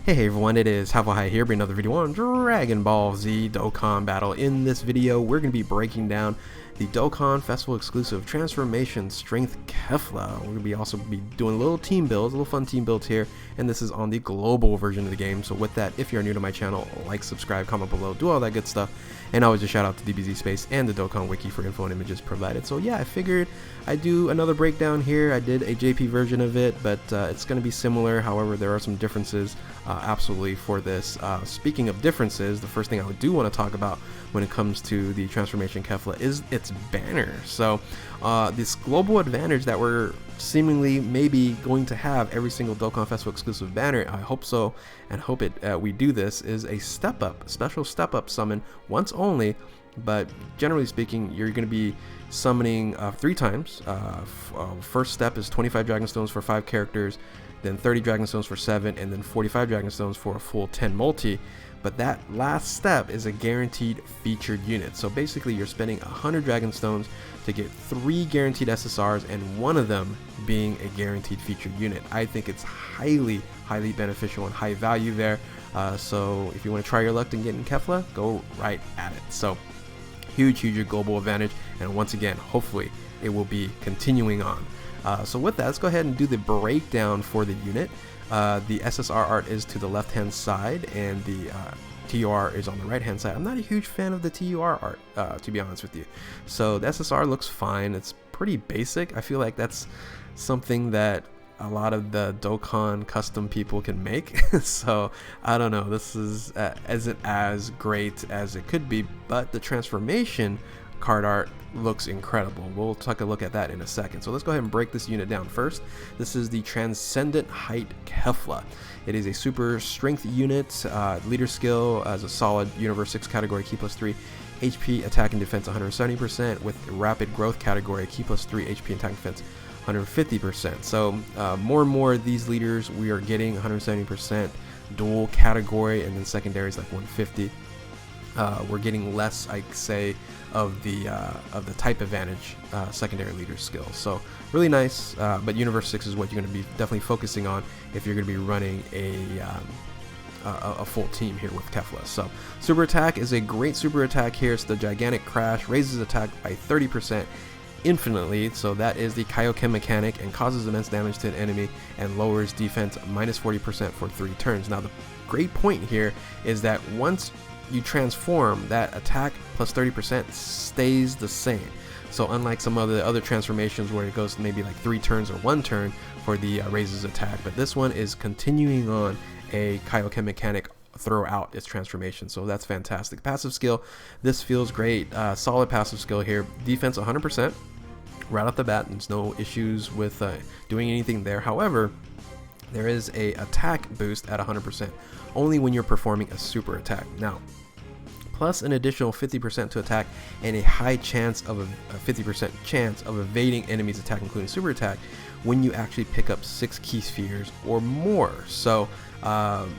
Hey everyone, it is High here, bringing another video on Dragon Ball Z Dokkan Battle. In this video, we're going to be breaking down the Dokkan Festival exclusive Transformation Strength Kefla. We're going to also be doing little team builds, little fun team builds here, and this is on the global version of the game. So with that, if you're new to my channel, like, subscribe, comment below, do all that good stuff. And always a shout out to DBZ Space and the Dokkan Wiki for info and images provided. So yeah, I figured I'd do another breakdown here. I did a JP version of it, but it's going to be similar. However, there are some differences absolutely for this. Speaking of differences, the first thing I do want to talk about when it comes to the Transformation Kefla is its banner. So this global advantage that we're seemingly maybe going to have every single Dokkan Festival exclusive banner, I hope so, and hope we do this, is a step up, special step up summon once only. But generally speaking, you're going to be summoning 3 times. First step is 25 Dragon Stones for 5 characters, then 30 Dragon Stones for 7, and then 45 Dragon Stones for a full 10 multi. But that last step is a guaranteed featured unit. So basically you're spending 100 Dragon Stones to get 3 guaranteed SSRs, and one of them being a guaranteed featured unit. I think it's highly beneficial and high value there. So if you want to try your luck in getting Kefla, go right at it. So huge global advantage, and once again, hopefully it will be continuing on. So with that, let's go ahead and do the breakdown for the unit. The SSR art is to the left hand side, and the TUR is on the right hand side. I'm not a huge fan of the TUR art, to be honest with you. So the SSR looks fine. It's pretty basic. I feel like that's something that a lot of the Dokkan custom people can make. So I don't know, this isn't as great as it could be, but the transformation card art looks incredible. We'll take a look at that in a second. So let's go ahead and break this unit down first. This is the Transcendent Height Kefla. It is a super strength unit, leader skill as a solid Universe 6 category, key +3 HP, attack and defense 170%, with rapid growth category, key +3 HP, attack and defense 150%. So more and more of these leaders we are getting 170% dual category, and then secondary is like 150. We're getting less, I'd say, of the type advantage secondary leader skill. So really nice, but Universe 6 is what you're going to be definitely focusing on if you're going to be running a full team here with Kefla. So super attack is a great super attack here. It's the Gigantic Crash, raises attack by 30% infinitely, so that is the Kaioken mechanic, and causes immense damage to an enemy and lowers defense -40% for 3 turns. Now the great point here is that once you transform, that attack plus 30% stays the same. So unlike some of the other transformations where it goes maybe like 3 turns or 1 turn for the raises attack, but this one is continuing on a Kaioken mechanic throughout its transformation. So that's fantastic. Passive skill, this feels great. Solid passive skill here. Defense 100% right off the bat. There's no issues with doing anything there. However, there is a attack boost at 100% only when you're performing a super attack. Now, plus an additional 50% to attack, and a high chance of a 50% chance of evading enemies' attack, including super attack, when you actually pick up 6 key spheres or more. So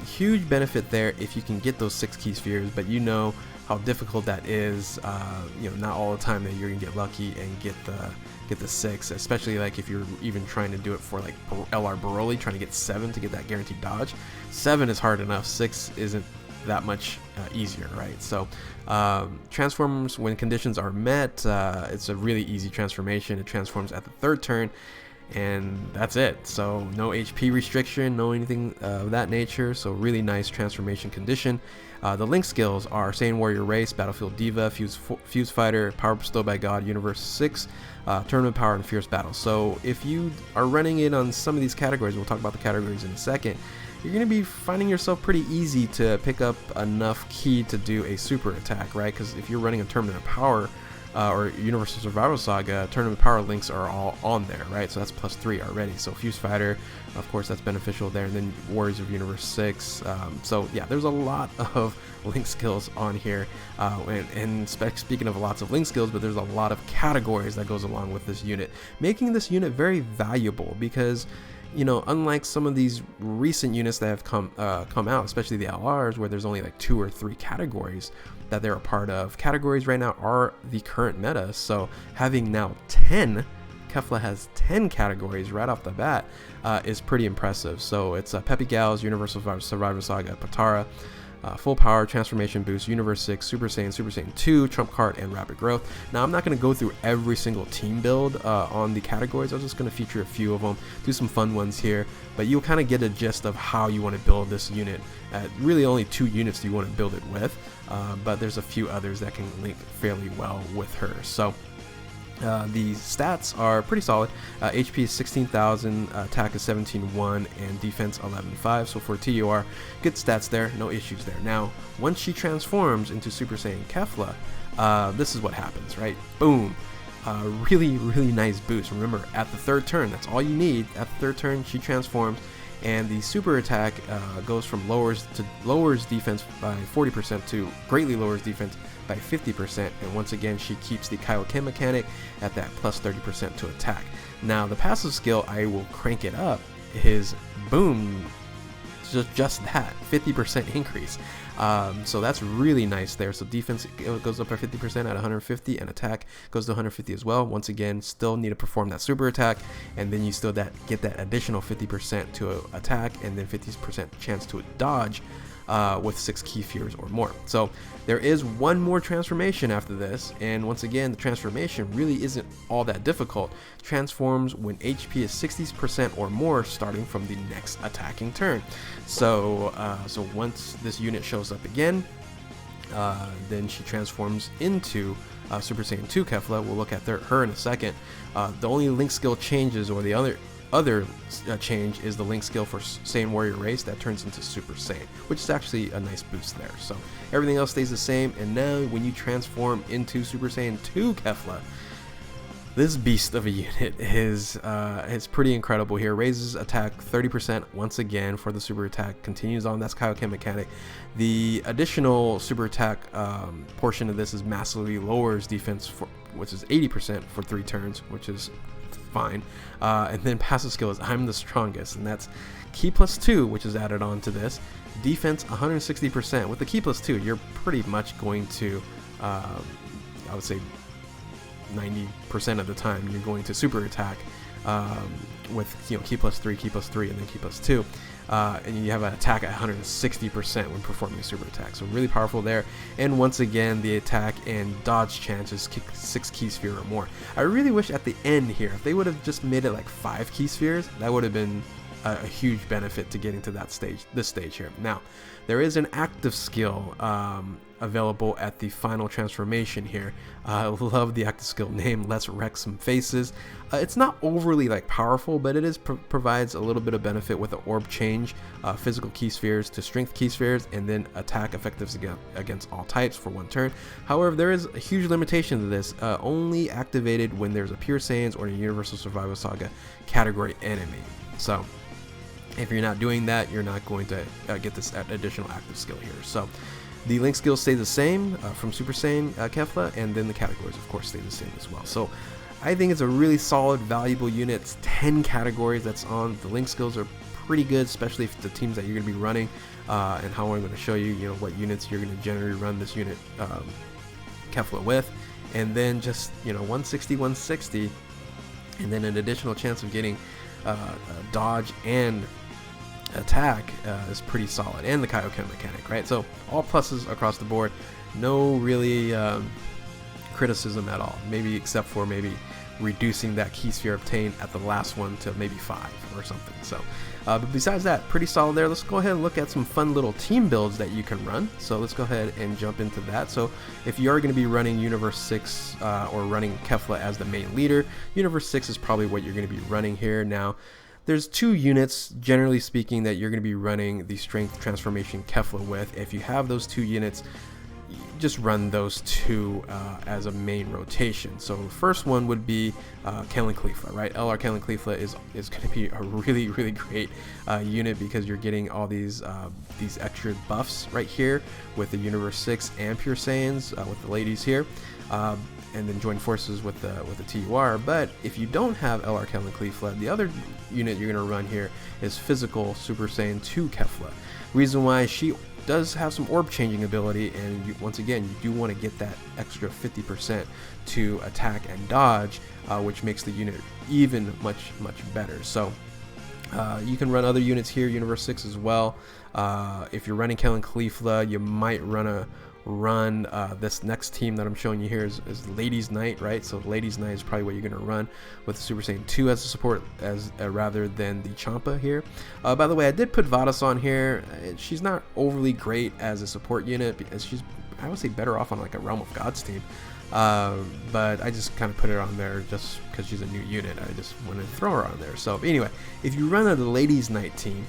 huge benefit there if you can get those 6 key spheres, but you know how difficult that is. Not all the time that you're gonna get lucky and get the 6, especially like if you're even trying to do it for like LR Broly, trying to get 7 to get that guaranteed dodge. 7 is hard enough, 6 isn't that much easier, right? So transforms when conditions are met. It's a really easy transformation. It transforms at the 3rd turn, and that's it. So no HP restriction, no anything of that nature. So really nice transformation condition. The link skills are Saiyan Warrior Race, Battlefield Diva, Fuse Fighter, Power Bestowed by God, Universe 6, Tournament Power, and Fierce Battle. So if you are running it on some of these categories, we'll talk about the categories in a second, you're going to be finding yourself pretty easy to pick up enough key to do a super attack, right? Because if you're running a Tournament of Power or Universal Survival Saga, Tournament Power links are all on there, right? So that's +3 already. So Fuse Fighter, of course, that's beneficial there, and then Warriors of Universe 6. So yeah, there's a lot of link skills on here, and speaking of lots of link skills, but there's a lot of categories that goes along with this unit, making this unit very valuable because, you know, unlike some of these recent units that have come out, especially the LRs, where there's only like 2 or 3 categories that they're a part of. Categories right now are the current meta, so having now 10 Kefla has 10 categories right off the bat is pretty impressive. So it's Peppy Gals, Universal Survivor Saga, Patara, Full Power, Transformation Boost, Universe 6, Super Saiyan 2, Trump Card, and Rapid Growth. Now, I'm not going to go through every single team build on the categories. I'm just going to feature a few of them, do some fun ones here, but you'll kind of get a gist of how you want to build this unit. Really only 2 units you want to build it with, but there's a few others that can link fairly well with her. So the stats are pretty solid. HP is 16,000, attack is 17,1, and defense 11,5. So for TUR, good stats there, no issues there. Now, once she transforms into Super Saiyan Kefla, this is what happens, right? Boom. Really nice boost. Remember, at the 3rd turn, that's all you need. At the 3rd turn, she transforms, and the super attack goes from lowers defense by 40% to greatly lowers defense by 50%, and once again she keeps the Kaioken mechanic at that plus 30% to attack. Now the passive skill, I will crank it up, is boom, just that 50% increase. So that's really nice there. So defense goes up by 50% at 150, and attack goes to 150 as well. Once again, still need to perform that super attack, and then you still get that additional 50% to attack, and then 50% chance to dodge with 6 key spheres or more. So there is one more transformation after this, and once again the transformation really isn't all that difficult. Transforms when HP is 60% or more starting from the next attacking turn. So so once this unit shows up again, then she transforms into Super Saiyan 2 Kefla. We'll look at her in a second. The only link skill changes, or the other change, is the link skill for Saiyan Warrior Race that turns into Super Saiyan, which is actually a nice boost there. So everything else stays the same, and now when you transform into Super Saiyan 2 Kefla, this beast of a unit is pretty incredible here. Raises attack 30% once again for the super attack, continues on, that's Kaioken mechanic. The additional super attack portion of this is massively lowers defense, which is 80% for 3 turns, which is fine. And then passive skill is I'm the strongest, and that's Ki plus 2, which is added on to this. Defense 160%. With the Ki plus 2, you're pretty much going to, I would say 90% of the time, you're going to super attack with Ki plus 3, and then Ki plus 2. And you have an attack at 160% when performing super attack, so really powerful there. And once again, the attack and dodge chances 6 key sphere or more. I really wish at the end here, if they would have just made it like 5 key spheres, that would have been a huge benefit to getting to that stage, this stage here. Now, there is an active skill available at the final transformation here. I love the active skill name, Let's Wreck Some Faces. It's not overly powerful, but it is provides a little bit of benefit with the orb change, physical key spheres to strength key spheres, and then attack effectives against all types for 1 turn. However, there is a huge limitation to this, only activated when there's a Pure Saiyans or a Universal Survival Saga category enemy. So if you're not doing that, you're not going to get this additional active skill here. So the link skills stay the same from Super Saiyan Kefla, and then the categories of course stay the same as well. So I think it's a really solid, valuable unit. It's 10 categories that's on. The link skills are pretty good, especially if the teams that you're going to be running, and how I'm going to show you, what units you're going to generally run this unit Kefla with. And then just 160, 160, and then an additional chance of getting dodge and attack is pretty solid, and the Kaioken mechanic, right? So all pluses across the board, no really criticism at all, maybe except for maybe reducing that key sphere obtained at the last one to maybe 5 or something. So but besides that, pretty solid there. Let's go ahead and look at some fun little team builds that you can run. So let's go ahead and jump into that. So if you are going to be running Universe 6 or running Kefla as the main leader, Universe 6 is probably what you're going to be running here. Now, there's 2 units, generally speaking, that you're going to be running the Strength Transformation Kefla with. If you have those 2 units, just run those 2 as a main rotation. So the first one would be Kefla Kefla, right? LR Kefla Kefla is going to be a really great unit, because you're getting all these extra buffs right here with the Universe 6 and Pure Saiyans with the ladies here. And then join forces with the TUR. But if you don't have LR Kefla Kefla, the other unit you're going to run here is Physical Super Saiyan 2 Kefla. Reason why she does have some orb changing ability, and once again, you do want to get that extra 50% to attack and dodge, which makes the unit even much better. So you can run other units here, Universe 6 as well. If you're running Kellen Kefla, you might run this next team that I'm showing you here is Ladies Night, right? So Ladies Night is probably what you're going to run with the Super Saiyan 2 as a support, as rather than the Champa here. By the way, I did put Vadas on here. She's not overly great as a support unit because she's, I would say, better off on like a Realm of Gods team. But I just kind of put it on there just because she's a new unit. I just wanted to throw her on there. So anyway, if you run the Ladies Night team,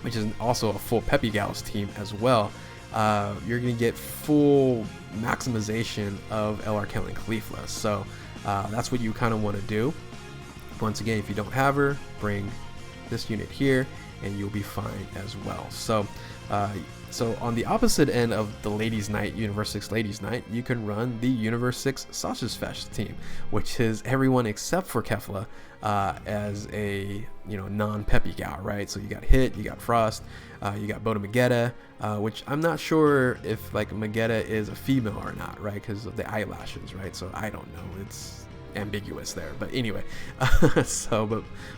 which is also a full Peppy Gals team as well, you're going to get full maximization of LR Kellen Kefla. So that's what you kind of want to do. Once again, if you don't have her, bring this unit here and you'll be fine as well. So so on the opposite end of the Ladies Night, Universe 6 Ladies Night, you can run the Universe 6 Sausage Fest team, which is everyone except for Kefla as a non-Peppy Gal, right? So you got Hit, you got Frost, you got Boda Magetta, which I'm not sure if like Magetta is a female or not, right? Because of the eyelashes, right? So I don't know. It's ambiguous there, but anyway. So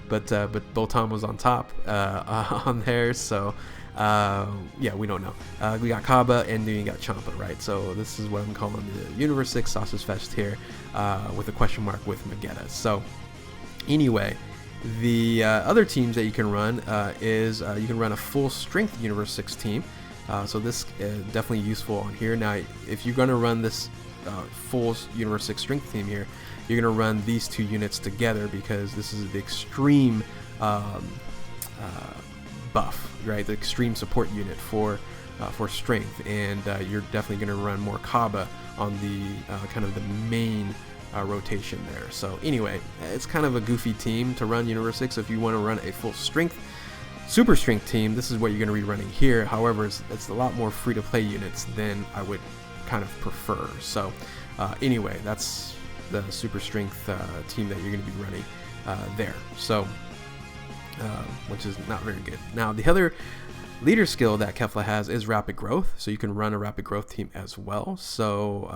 but Botan was on top on there, so yeah, we don't know. We got Kaba, and then you got Champa, right? So this is what I'm calling the Universe 6 Sausage Fest here, with a question mark with Magetta. So anyway, the other teams that you can run is you can run a full strength Universe 6 team. So this is definitely useful on here. Now, if you're going to run this full Universe 6 strength team here, you're going to run these two units together because this is the extreme buff, right? The extreme support unit for strength, and you're definitely going to run more Kaba on the kind of the main rotation there. So anyway, it's kind of a goofy team to run Universe 6. So if you want to run a full strength, super strength team, this is what you're going to be running here. However, it's a lot more free to play units than I would kind of prefer. So anyway, that's the super strength team that you're going to be running there. So which is not very good. Now, the other leader skill that Kefla has is rapid growth, so you can run a rapid growth team as well. So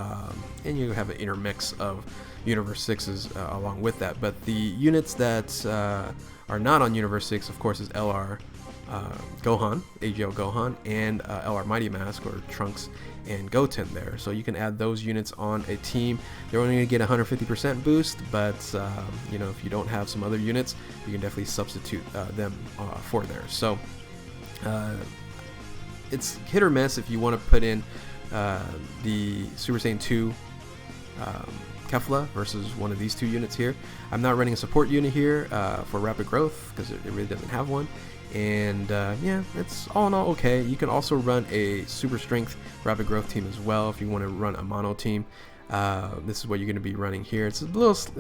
and you have an intermix of Universe 6s along with that. But the units that are not on Universe 6, of course, is LR Gohan, AGL Gohan, and LR Mighty Mask, or Trunks and Goten there. So you can add those units on a team. They're only going to get 150% boost, but if you don't have some other units, you can definitely substitute them for there. So it's hit or miss if you want to put in the Super Saiyan 2 Kefla versus one of these two units here. I'm not running a support unit here for rapid growth because it really doesn't have one. And yeah, it's all in all okay. You can also run a super strength rapid growth team as well if you want to run a mono team. This is what you're going to be running here. It's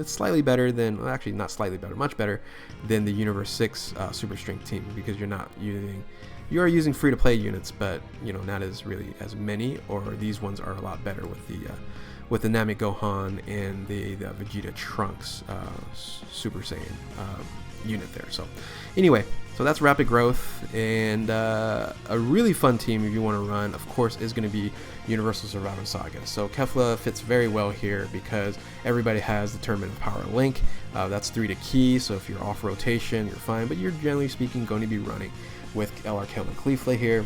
slightly better than, well, actually not slightly better, much better than the Universe 6 super strength team, because you are using free to play units, but not as really as many, or these ones are a lot better with the Namek Gohan and the Vegeta Trunks Super Saiyan unit there. So anyway, so that's rapid growth, and a really fun team if you want to run, of course, is going to be Universal Survivor Saga. So Kefla fits very well here because everybody has the Tournament of Power link. That's 3 to key, so if you're off rotation, you're fine, but you're generally speaking going to be running with LR Kellen Kefla here.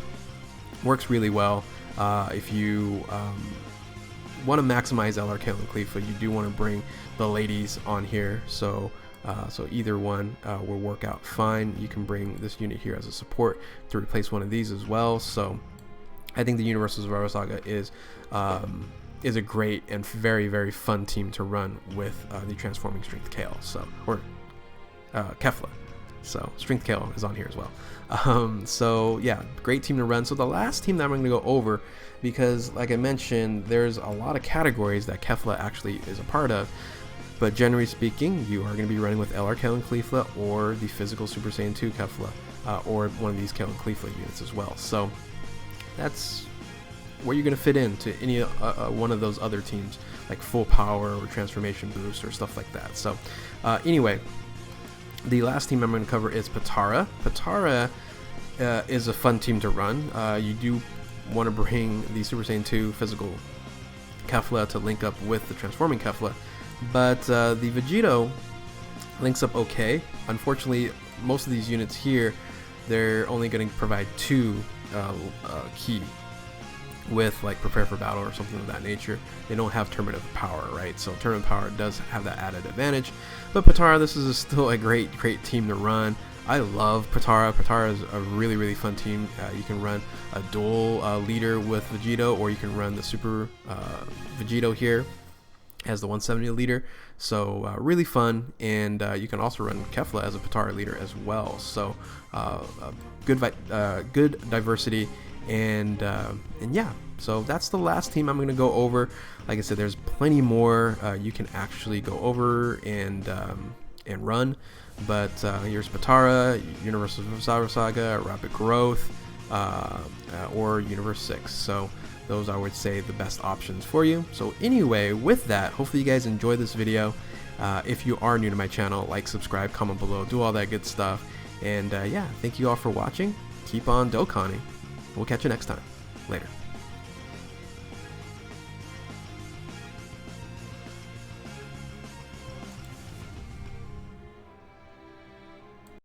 Works really well. If you want to maximize LR Kellen Kefla, you do want to bring the ladies on here. So either one will work out fine. You can bring this unit here as a support to replace one of these as well. So I think the Universal Survivor Saga is a great and very, very fun team to run with the Transforming Strength Kale, or Kefla. So Strength Kale is on here as well. So yeah, great team to run. So the last team that I'm going to go over, because like I mentioned, there's a lot of categories that Kefla actually is a part of. But generally speaking, you are going to be running with LR Kellen Kefla or the physical Super Saiyan 2 Kefla, or one of these Kellen Kefla units as well. So that's where you're going to fit into any one of those other teams, like full power or transformation boost or stuff like that. So anyway, the last team I'm going to cover is Patara. Patara is a fun team to run. You do want to bring the Super Saiyan 2 physical Kefla to link up with the transforming Kefla, but the Vegito links up okay. Unfortunately, most of these units here, they're only going to provide 2 key with like prepare for battle or something of that nature. They don't have tournament power, right? So tournament power does have that added advantage. But Patara, this is still a great team to run. I love Patara. Patara is a really fun team. You can run a dual leader with Vegito, or you can run the Super Vegito here as the 170 leader. So really fun, and you can also run Kefla as a Patara leader as well. So good diversity, and yeah. So that's the last team I'm going to go over. Like I said, there's plenty more you can actually go over and run. But here's Patara, Universal Saga, Rapid Growth, or Universe 6. So those, I would say, the best options for you. So anyway, with that, hopefully you guys enjoyed this video. If you are new to my channel, like, subscribe, comment below, do all that good stuff. And yeah, thank you all for watching. Keep on Dokkaning. We'll catch you next time. Later.